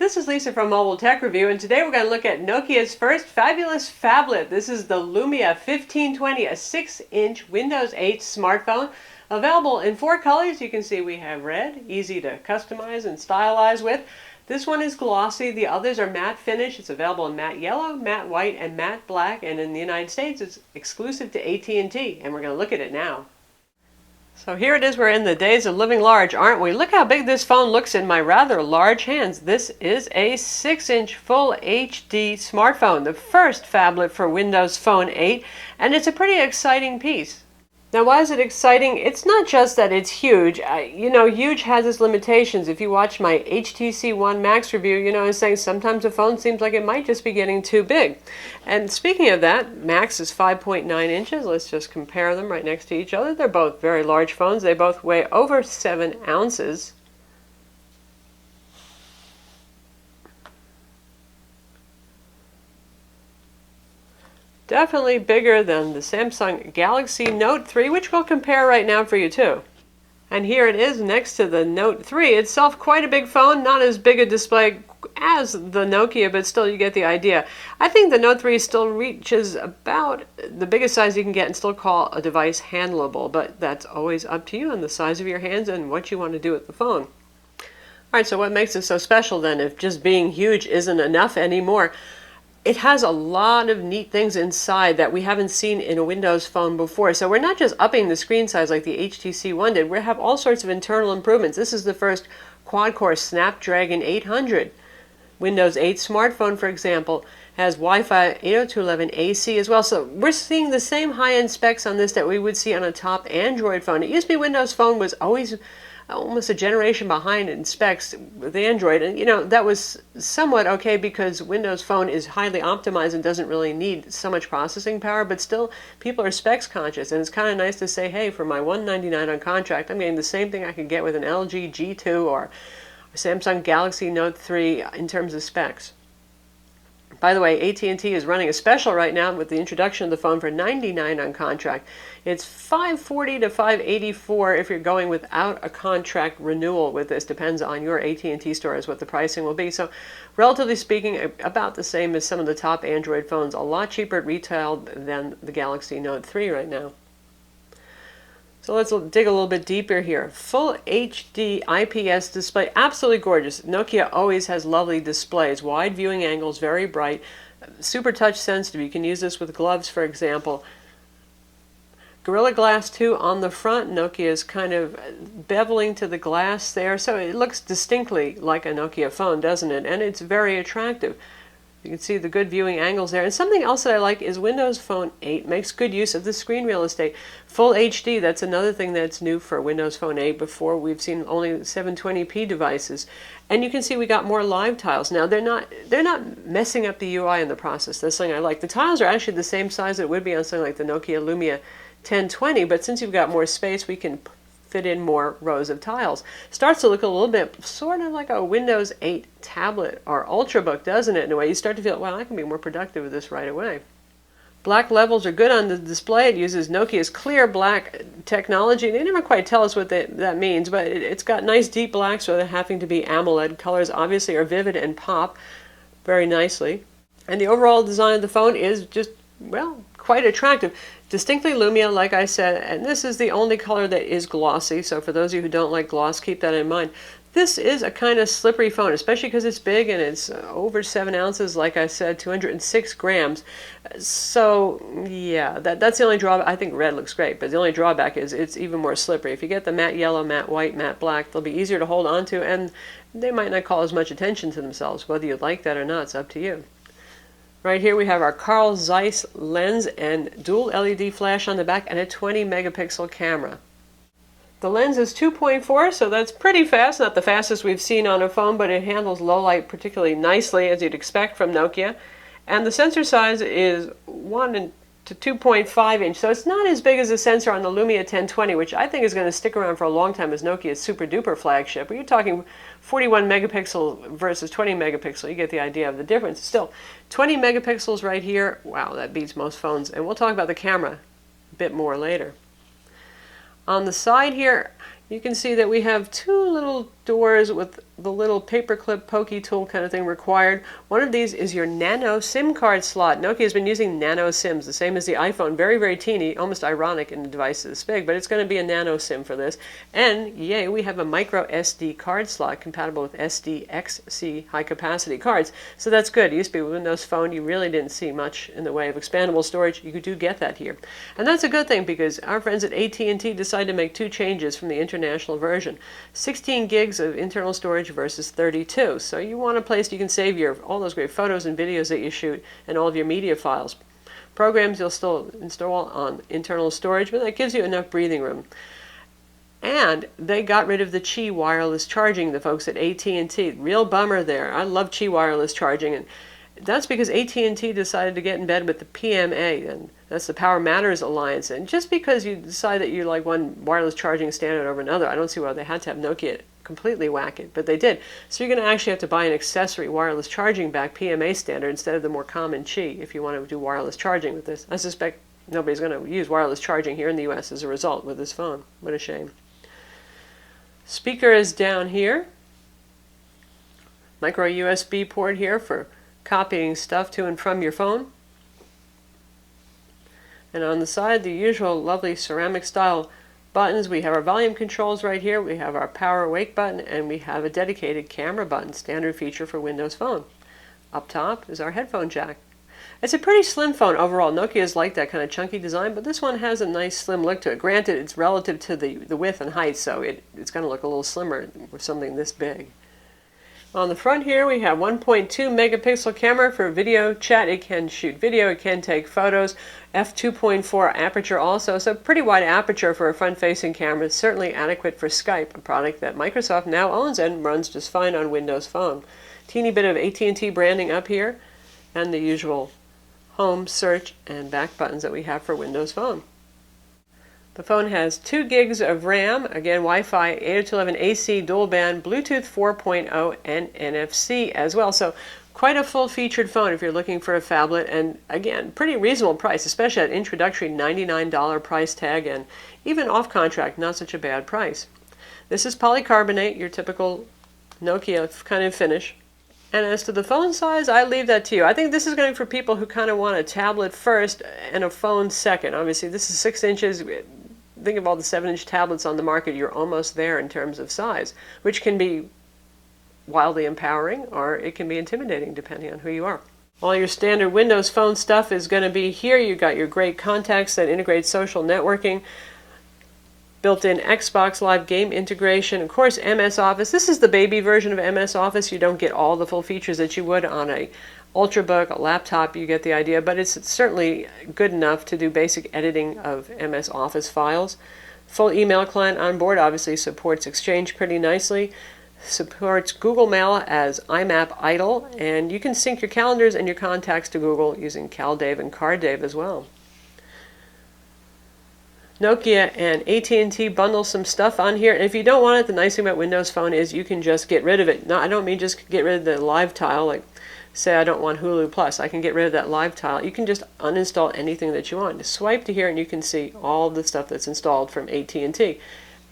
this is Lisa from Mobile Tech Review, and today we're going to look at Nokia's first fabulous phablet. This is the Lumia 1520, a 6-inch Windows 8 smartphone. Available in 4 colors. You can see we have red, easy to customize and stylize with. This one is glossy, the others are matte finish. It's available in matte yellow, matte white, and matte black, and in the United States it's exclusive to AT&T, and we're going to look at it now. So here it is, we're in the days of living large, aren't we? Look how big this phone looks in my rather large hands. This is a 6-inch full HD smartphone, the first phablet for Windows Phone 8, and it's a pretty exciting piece. Now, why is it exciting? It's not just that it's huge. Huge has its limitations. If you watch my HTC One Max review, I was saying sometimes a phone seems like it might just be getting too big. And speaking of that, Max is 5.9 inches. Let's just compare them right next to each other. They're both very large phones. They both weigh over 7 ounces. Definitely bigger than the Samsung Galaxy Note 3, which we'll compare right now for you too. And here it is next to the Note 3 itself, quite a big phone, not as big a display as the Nokia, but still you get the idea. I think the Note 3 still reaches about the biggest size you can get and still call a device handleable, but that's always up to you and the size of your hands and what you want to do with the phone. Alright, so what makes it so special then, if just being huge isn't enough anymore? It has a lot of neat things inside that we haven't seen in a Windows phone before. So we're not just upping the screen size like the HTC One did. We have all sorts of internal improvements. This is the first quad-core Snapdragon 800. Windows 8 smartphone, for example, has Wi-Fi 802.11 AC as well. So we're seeing the same high-end specs on this that we would see on a top Android phone. It used to be Windows Phone was always almost a generation behind in specs with Android, and that was somewhat okay because Windows Phone is highly optimized and doesn't really need so much processing power, but still people are specs conscious, and it's kind of nice to say, hey, for my $199 on contract, I'm getting the same thing I could get with an LG G2 or a Samsung Galaxy Note 3 in terms of specs. By the way, AT&T is running a special right now with the introduction of the phone for $99 on contract. It's $540 to $584 if you're going without a contract renewal with this. Depends on your AT&T store as what the pricing will be. So relatively speaking, about the same as some of the top Android phones. A lot cheaper at retail than the Galaxy Note 3 right now. So let's dig a little bit deeper here. Full HD IPS display, absolutely gorgeous. Nokia always has lovely displays, wide viewing angles, very bright, super touch sensitive. You can use this with gloves, for example. Gorilla Glass 2 on the front. Nokia is kind of beveling to the glass there, so it looks distinctly like a Nokia phone, doesn't it? And it's very attractive. You can see the good viewing angles there. And something else that I like is Windows Phone 8 makes good use of the screen real estate. Full HD, that's another thing that's new for Windows Phone 8. Before, we've seen only 720p devices. And you can see we got more live tiles. Now, they're not messing up the UI in the process. That's something I like. The tiles are actually the same size that it would be on something like the Nokia Lumia 1020, but since you've got more space, we can fit in more rows of tiles. Starts to look a little bit sort of like a Windows 8 tablet or Ultrabook, doesn't it? In a way, you start to feel, well, I can be more productive with this right away. Black levels are good on the display. It uses Nokia's clear black technology. They never quite tell us what that means, but it's got nice deep blacks without having to be AMOLED. Colors obviously are vivid and pop very nicely. And the overall design of the phone is just, well, quite attractive. Distinctly Lumia, like I said, and this is the only color that is glossy, so for those of you who don't like gloss, keep that in mind. This is a kind of slippery phone, especially because it's big and it's over 7 ounces, like I said, 206 grams. So, yeah, that's the only drawback. I think red looks great, but the only drawback is it's even more slippery. If you get the matte yellow, matte white, matte black, they'll be easier to hold on to, and they might not call as much attention to themselves. Whether you like that or not, it's up to you. Right here we have our Carl Zeiss lens and dual LED flash on the back and a 20 megapixel camera. The lens is 2.4, so that's pretty fast. Not the fastest we've seen on a phone, but it handles low light particularly nicely, as you'd expect from Nokia. And the sensor size is 1 to 2.5 inch, so it's not as big as the sensor on the Lumia 1020, which I think is going to stick around for a long time as Nokia's super duper flagship. But you're talking 41 megapixel versus 20 megapixel. You get the idea of the difference. Still, 20 megapixels right here, wow, that beats most phones. And we'll talk about the camera a bit more later. On the side here, You can see that we have two little doors with the little paperclip pokey tool kind of thing required. One of these is your Nano SIM card slot. Nokia has been using Nano SIMs, the same as the iPhone. Very, very teeny, almost ironic in the device this big, but it's going to be a Nano SIM for this. And yay, we have a micro SD card slot compatible with SDXC high capacity cards. So that's good. It used to be with Windows Phone, you really didn't see much in the way of expandable storage. You do get that here. And that's a good thing because our friends at AT&T decided to make two changes from the international version. 16 gigs of internal storage versus 32. So you want a place you can save all those great photos and videos that you shoot and all of your media files. Programs you'll still install on internal storage, but that gives you enough breathing room. And they got rid of the Qi wireless charging, the folks at AT&T. Real bummer there. I love Qi wireless charging, and that's because AT&T decided to get in bed with the PMA, and that's the Power Matters Alliance. And just because you decide that you like one wireless charging standard over another, I don't see why they had to have Nokia completely whack it, but they did. So you're going to actually have to buy an accessory wireless charging back PMA standard instead of the more common Qi if you want to do wireless charging with this. I suspect nobody's going to use wireless charging here in the US as a result with this phone. What a shame. Speaker is down here. Micro USB port here for copying stuff to and from your phone. And on the side, the usual lovely ceramic style buttons. We have our volume controls right here. We have our power wake button, and we have a dedicated camera button, standard feature for Windows Phone. Up top is our headphone jack. It's a pretty slim phone overall. Nokia's like that kind of chunky design, but this one has a nice slim look to it. Granted, it's relative to the width and height, so it's going to look a little slimmer with something this big. On the front here, we have 1.2 megapixel camera for video chat. It can shoot video, it can take photos. f2.4 aperture also, so pretty wide aperture for a front-facing camera. Certainly adequate for Skype, a product that Microsoft now owns and runs just fine on Windows Phone. Teeny bit of AT&T branding up here, and the usual home, search, and back buttons that we have for Windows Phone. The phone has 2 gigs of RAM, again Wi-Fi 802.11 AC dual band, Bluetooth 4.0, and NFC as well. So quite a full-featured phone if you're looking for a phablet, and again, pretty reasonable price, especially at introductory $99 price tag, and even off-contract, not such a bad price. This is polycarbonate, your typical Nokia kind of finish. And as to the phone size, I leave that to you. I think this is going for people who kind of want a tablet first and a phone second. Obviously, this is 6 inches. Think of all the 7-inch tablets on the market. You're almost there in terms of size, which can be wildly empowering or it can be intimidating depending on who you are. All your standard Windows Phone stuff is going to be here. You've got your great contacts that integrate social networking, built-in Xbox Live game integration, of course MS Office. This is the baby version of MS Office. You don't get all the full features that you would on a Ultrabook, a laptop, you get the idea, but it's certainly good enough to do basic editing of MS Office files. Full email client on board, obviously supports Exchange pretty nicely, supports Google Mail as IMAP Idle, and you can sync your calendars and your contacts to Google using CalDave and CardDave as well. Nokia and AT&T bundle some stuff on here, and if you don't want it, the nice thing about Windows Phone is you can just get rid of it. No, I don't mean just get rid of the live tile, like say I don't want Hulu Plus, I can get rid of that live tile. You can just uninstall anything that you want. Just swipe to here and you can see all the stuff that's installed from AT&T.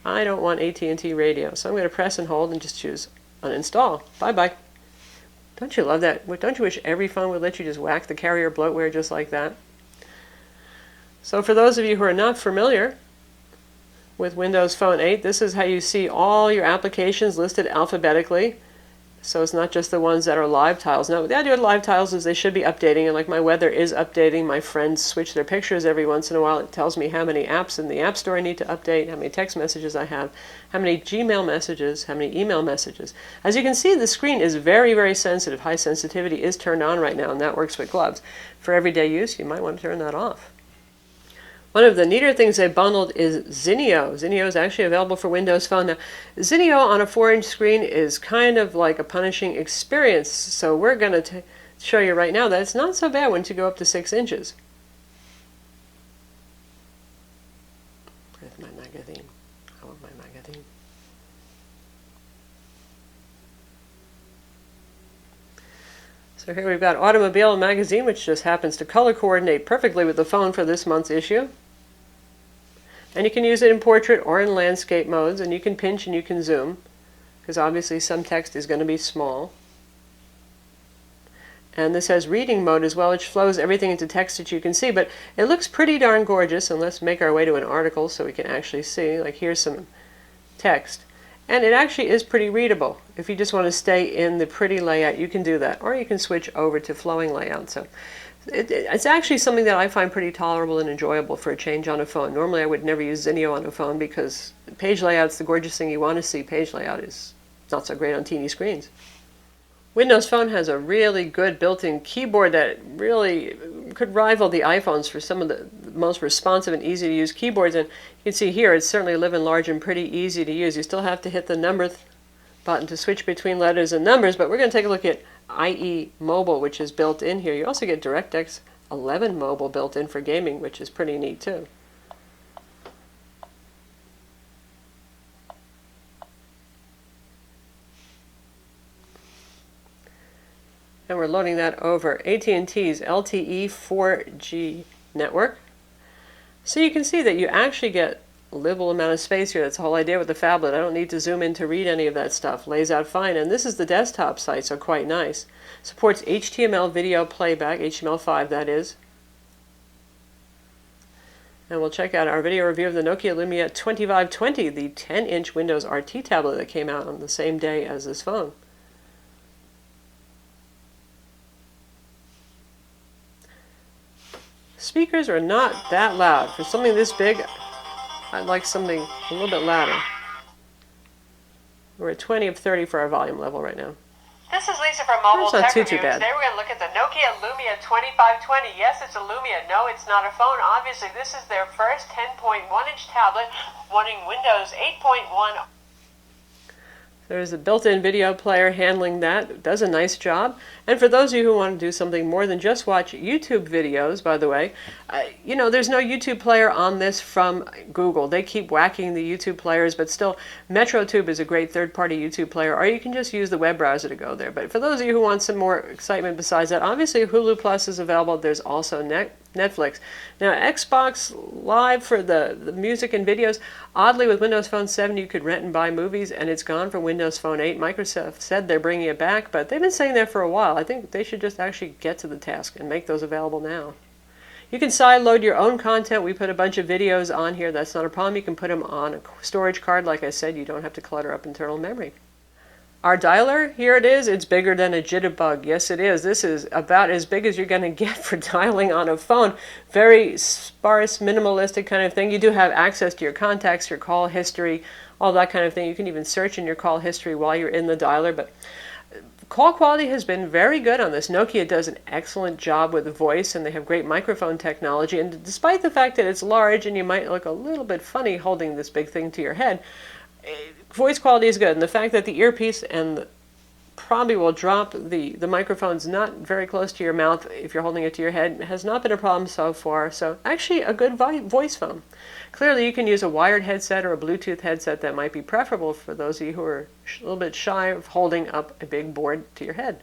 I don't want AT&T radio, so I'm going to press and hold and just choose uninstall. Bye-bye. Don't you love that? Don't you wish every phone would let you just whack the carrier bloatware just like that? So for those of you who are not familiar with Windows Phone 8, this is how you see all your applications listed alphabetically. So it's not just the ones that are live tiles. Now, the idea with live tiles is they should be updating, and like my weather is updating. My friends switch their pictures every once in a while. It tells me how many apps in the App Store I need to update, how many text messages I have, how many Gmail messages, how many email messages. As you can see, the screen is very, very sensitive. High sensitivity is turned on right now, and that works with gloves. For everyday use, you might want to turn that off. One of the neater things they bundled is Zinio. Zinio is actually available for Windows Phone. Now, Zinio on a 4-inch screen is kind of like a punishing experience, so we're going to show you right now that it's not so bad once you go up to 6 inches. Where's my magazine? I want my magazine. So here we've got Automobile Magazine, which just happens to color coordinate perfectly with the phone for this month's issue. And you can use it in portrait or in landscape modes, and you can pinch and you can zoom, because obviously some text is going to be small. And this has reading mode as well, which flows everything into text that you can see, but it looks pretty darn gorgeous. And let's make our way to an article so we can actually see. Like, here's some text. And it actually is pretty readable. If you just want to stay in the pretty layout, you can do that. Or you can switch over to flowing layout. So it's actually something that I find pretty tolerable and enjoyable for a change on a phone. Normally I would never use Zinio on a phone because page layout's the gorgeous thing you want to see. Page layout is not so great on teeny screens. Windows Phone has a really good built-in keyboard that really could rival the iPhones for some of the most responsive and easy to use keyboards. And you can see here it's certainly living large and pretty easy to use. You still have to hit the number button to switch between letters and numbers, but we're going to take a look at IE Mobile, which is built in here. You also get DirectX 11 Mobile built in for gaming, which is pretty neat too. And we're loading that over AT&T's LTE 4G network. So you can see that you actually get a livable amount of space here. That's the whole idea with the phablet. I don't need to zoom in to read any of that stuff. Lays out fine. And this is the desktop site, so quite nice. Supports HTML video playback, HTML5 that is. And we'll check out our video review of the Nokia Lumia 2520, the 10-inch Windows RT tablet that came out on the same day as this phone. Speakers are not that loud. For something this big, I'd like something a little bit louder. We're at 20 of 30 for our volume level right now. This is Lisa from Mobile Tech Review. Bad. Today we're going to look at the Nokia Lumia 2520. Yes, it's a Lumia. No, it's not a phone. Obviously, this is their first 10.1-inch tablet running Windows 8.1. There's a built-in video player handling that. It does a nice job. And for those of you who want to do something more than just watch YouTube videos, by the way, there's no YouTube player on this from Google. They keep whacking the YouTube players, but still, MetroTube is a great third-party YouTube player, or you can just use the web browser to go there. But for those of you who want some more excitement besides that, obviously Hulu Plus is available. There's also Netflix. Now, Xbox Live for the music and videos. Oddly, with Windows Phone 7, you could rent and buy movies, and it's gone for Windows Phone 8. Microsoft said they're bringing it back, but they've been saying that for a while. I think they should just actually get to the task and make those available now. You can sideload your own content. We put a bunch of videos on here. That's not a problem. You can put them on a storage card. Like I said, you don't have to clutter up internal memory. Our dialer, here it is. It's bigger than a jitterbug. Yes, it is. This is about as big as you're going to get for dialing on a phone. Very sparse, minimalistic kind of thing. You do have access to your contacts, your call history, all that kind of thing. You can even search in your call history while you're in the dialer. But call quality has been very good on this. Nokia does an excellent job with the voice, and they have great microphone technology. And despite the fact that it's large and you might look a little bit funny holding this big thing to your head, voice quality is good, and the fact that the earpiece and probably will drop the microphone's not very close to your mouth if you're holding it to your head has not been a problem so far. So actually a good voice phone. Clearly you can use a wired headset or a Bluetooth headset. That might be preferable for those of you who are a little bit shy of holding up a big board to your head.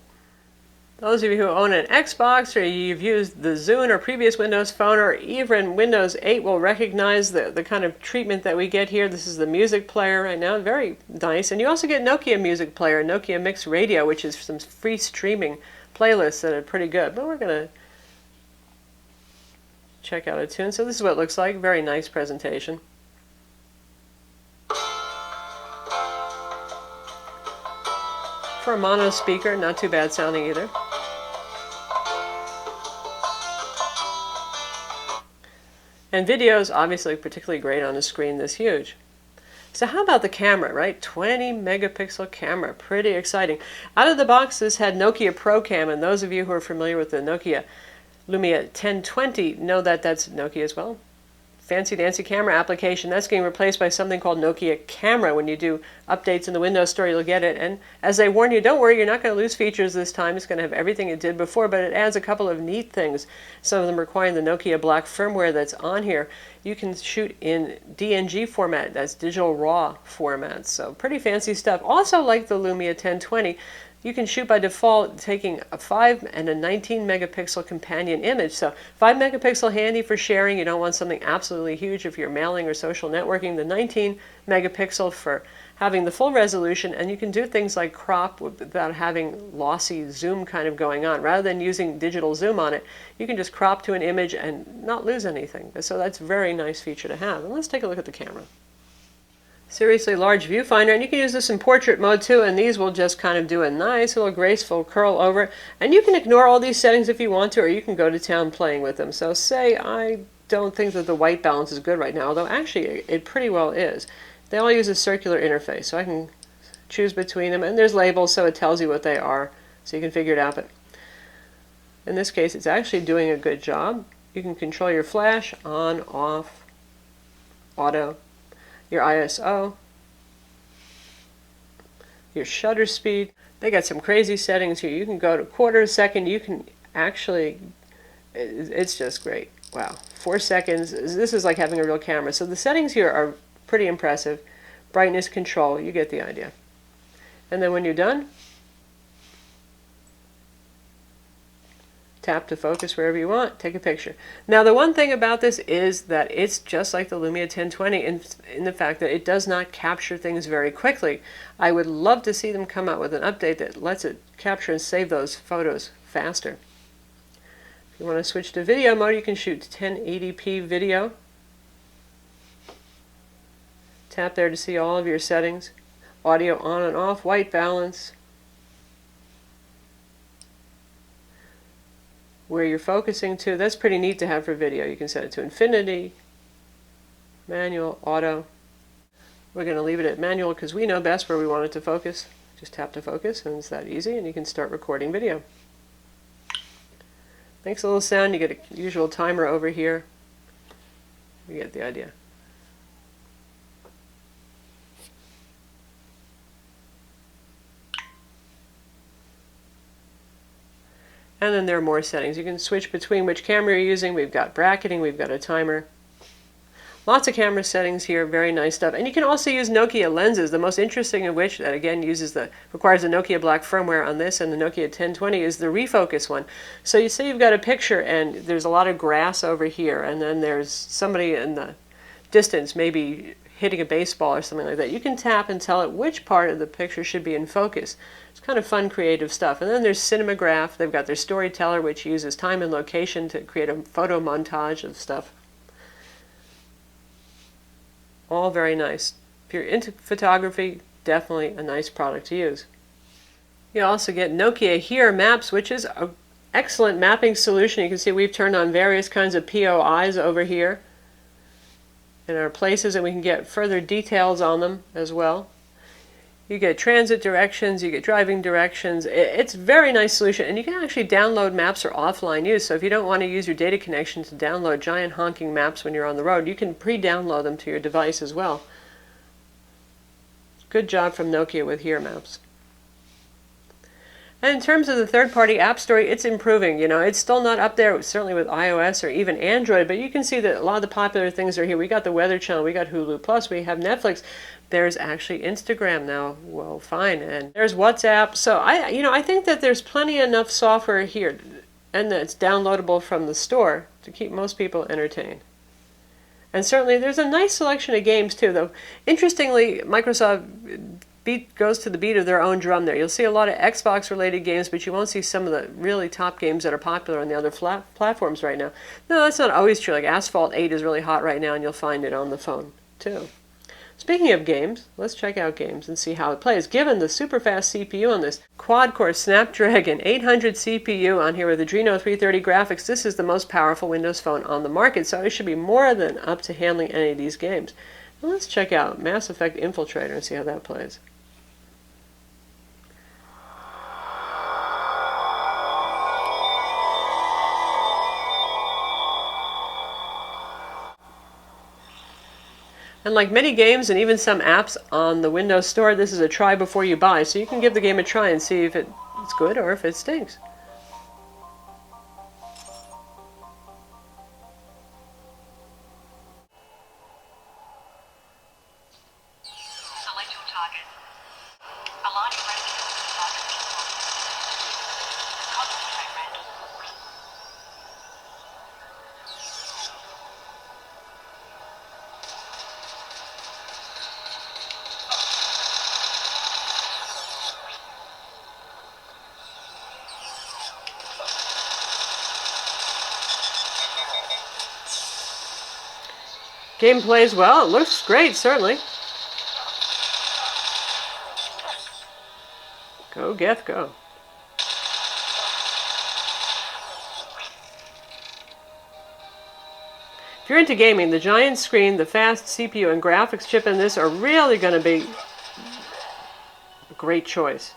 Those of you who own an Xbox or you've used the Zune or previous Windows Phone or even Windows 8 will recognize the kind of treatment that we get here. This is the music player right now, very nice. And you also get Nokia Music Player, Nokia Mix Radio, which is some free streaming playlists that are pretty good. But we're going to check out a tune. So this is what it looks like, very nice presentation. For a mono speaker, not too bad sounding either. And video is obviously particularly great on a screen this huge. So how about the camera, right? 20 megapixel camera, pretty exciting. Out of the box, this had Nokia Pro Cam, and those of you who are familiar with the Nokia Lumia 1020 know that that's Nokia as well. Fancy dancy camera application. That's getting replaced by something called Nokia Camera. When you do updates in the Windows Store, you'll get it. And as they warn you, don't worry, you're not going to lose features this time. It's going to have everything it did before, but it adds a couple of neat things. Some of them requiring the Nokia Black firmware that's on here. You can shoot in DNG format. That's digital raw format. So pretty fancy stuff. Also like the Lumia 1020, you can shoot by default taking a 5 and a 19 megapixel companion image. So 5 megapixel handy for sharing. You don't want something absolutely huge if you're mailing or social networking. The 19 megapixel for having the full resolution, and you can do things like crop without having lossy zoom kind of going on. Rather than using digital zoom on it, you can just crop to an image and not lose anything. So that's a very nice feature to have. And let's take a look at the camera. Seriously large viewfinder, and you can use this in portrait mode too, and these will just kind of do a nice little graceful curl over. And you can ignore all these settings if you want to, or you can go to town playing with them. So say I don't think that the white balance is good right now, although actually it pretty well is. They all use a circular interface, so I can choose between them, and there's labels so it tells you what they are, so you can figure it out. But in this case, it's actually doing a good job. You can control your flash, on, off, auto, your ISO, your shutter speed. They got some crazy settings here. You can go to quarter a second. You can actually, it's just great. Wow, 4 seconds. This is like having a real camera. So the settings here are pretty impressive. Brightness control, you get the idea. And then when you're done, tap to focus wherever you want, take a picture. Now the one thing about this is that it's just like the Lumia 1020 in the fact that it does not capture things very quickly. I would love to see them come out with an update that lets it capture and save those photos faster. If you want to switch to video mode, you can shoot 1080p video. Tap there to see all of your settings. Audio on and off, white balance. Where you're focusing to, that's pretty neat to have for video. You can set it to infinity, manual, auto. We're going to leave it at manual because we know best where we want it to focus. Just tap to focus and it's that easy, and you can start recording video. Makes a little sound. You get a usual timer over here. You get the idea. And then there are more settings. You can switch between which camera you're using. We've got bracketing, we've got a timer. Lots of camera settings here, very nice stuff. And you can also use Nokia lenses, the most interesting of which, that again requires the Nokia Black firmware on this, and the Nokia 1020 is the refocus one. So you say you've got a picture and there's a lot of grass over here, and then there's somebody in the distance, maybe hitting a baseball or something like that. You can tap and tell it which part of the picture should be in focus. It's kind of fun, creative stuff. And then there's Cinematograph. They've got their Storyteller, which uses time and location to create a photo montage of stuff. All very nice. If you're into photography, definitely a nice product to use. You also get Nokia Here Maps, which is an excellent mapping solution. You can see we've turned on various kinds of POIs over here in our places, and we can get further details on them as well. You get transit directions, you get driving directions. It's a very nice solution, and you can actually download maps for offline use. So if you don't want to use your data connection to download giant honking maps when you're on the road, you can pre-download them to your device as well. Good job from Nokia with Here Maps. And in terms of the third-party app store, it's improving. You know, it's still not up there, certainly with iOS or even Android, but you can see that a lot of the popular things are here. We got the Weather Channel, we got Hulu Plus, we have Netflix. There's actually Instagram now. Well, fine, and there's WhatsApp. So I think that there's plenty enough software here, and that's downloadable from the store to keep most people entertained. And certainly, there's a nice selection of games too. Though, interestingly, Microsoft goes to the beat of their own drum there. You'll see a lot of Xbox-related games, but you won't see some of the really top games that are popular on the other platforms right now. No, that's not always true. Like Asphalt 8 is really hot right now, and you'll find it on the phone too. Speaking of games, let's check out games and see how it plays. Given the super fast CPU on this quad-core Snapdragon 800 CPU on here with Adreno 330 graphics, this is the most powerful Windows phone on the market, so it should be more than up to handling any of these games. Now let's check out Mass Effect Infiltrator and see how that plays. And like many games and even some apps on the Windows Store, this is a try before you buy, so you can give the game a try and see if it's good or if it stinks. Select your target. Align your resident with the target. Game plays well. It looks great, certainly. Go, Geth, go. If you're into gaming, the giant screen, the fast CPU, and graphics chip in this are really going to be a great choice.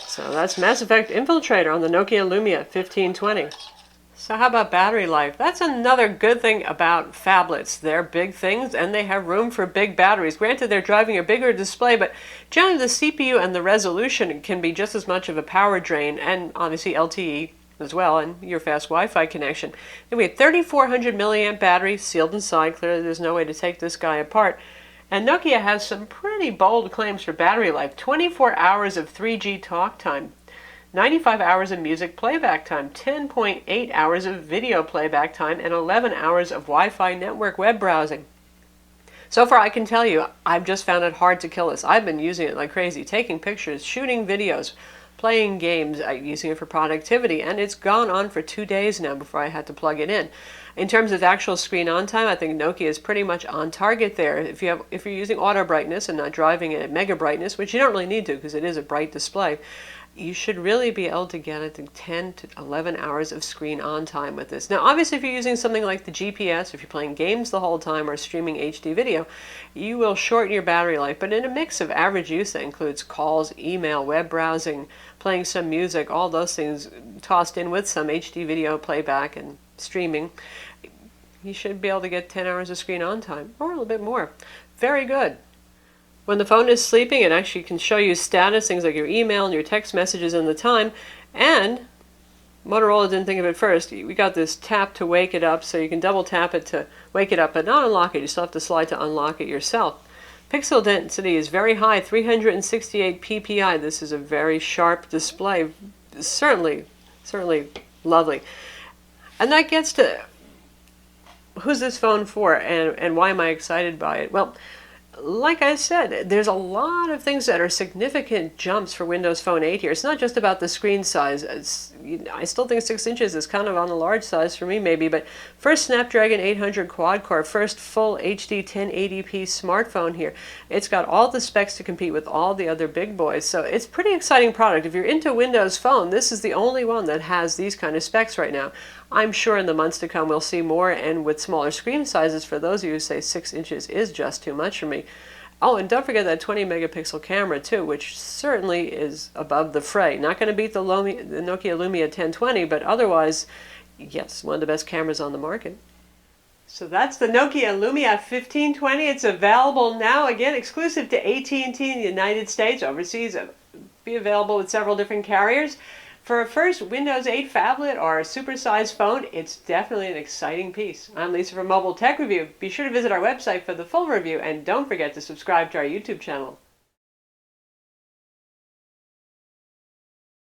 So that's Mass Effect Infiltrator on the Nokia Lumia 1520. So how about battery life? That's another good thing about phablets. They're big things and they have room for big batteries. Granted, they're driving a bigger display, but generally the CPU and the resolution can be just as much of a power drain, and obviously LTE as well, and your fast Wi-Fi connection. Then we have 3,400 milliamp battery sealed inside. Clearly there's no way to take this guy apart. And Nokia has some pretty bold claims for battery life. 24 hours of 3G talk time, 95 hours of music playback time, 10.8 hours of video playback time, and 11 hours of Wi-Fi network web browsing. So far, I can tell you, I've just found it hard to kill this. I've been using it like crazy, taking pictures, shooting videos, playing games, using it for productivity, and it's gone on for 2 days now before I had to plug it in. In terms of actual screen on time, I think Nokia is pretty much on target there. If you're using auto brightness and not driving it at mega brightness, which you don't really need to because it is a bright display, you should really be able to get, I think, 10 to 11 hours of screen on time with this. Now, obviously, if you're using something like the GPS, if you're playing games the whole time or streaming HD video, you will shorten your battery life. But in a mix of average use that includes calls, email, web browsing, playing some music, all those things tossed in with some HD video playback and streaming, you should be able to get 10 hours of screen on time, or a little bit more. Very good. When the phone is sleeping, it actually can show you status, things like your email and your text messages and the time. And Motorola didn't think of it first. We got this tap to wake it up, so you can double tap it to wake it up, but not unlock it. You still have to slide to unlock it yourself. Pixel density is very high, 368 ppi. This is a very sharp display. Certainly lovely. And that gets to who's this phone for, and why am I excited by it? Well, like I said, there's a lot of things that are significant jumps for Windows Phone 8 here. It's not just about the screen size. I still think 6 inches is kind of on the large size for me, maybe. But first Snapdragon 800 quad-core, first full HD 1080p smartphone here. It's got all the specs to compete with all the other big boys. So it's a pretty exciting product. If you're into Windows Phone, this is the only one that has these kind of specs right now. I'm sure in the months to come we'll see more, and with smaller screen sizes for those of you who say 6 inches is just too much for me. Oh, and don't forget that 20 megapixel camera too, which certainly is above the fray. Not going to beat the Nokia Lumia 1020, but otherwise, yes, one of the best cameras on the market. So that's the Nokia Lumia 1520. It's available now, again, exclusive to AT&T in the United States. Overseas, it'll be available with several different carriers. For a first Windows 8 phablet or a supersized phone, it's definitely an exciting piece. I'm Lisa from Mobile Tech Review. Be sure to visit our website for the full review, and don't forget to subscribe to our YouTube channel.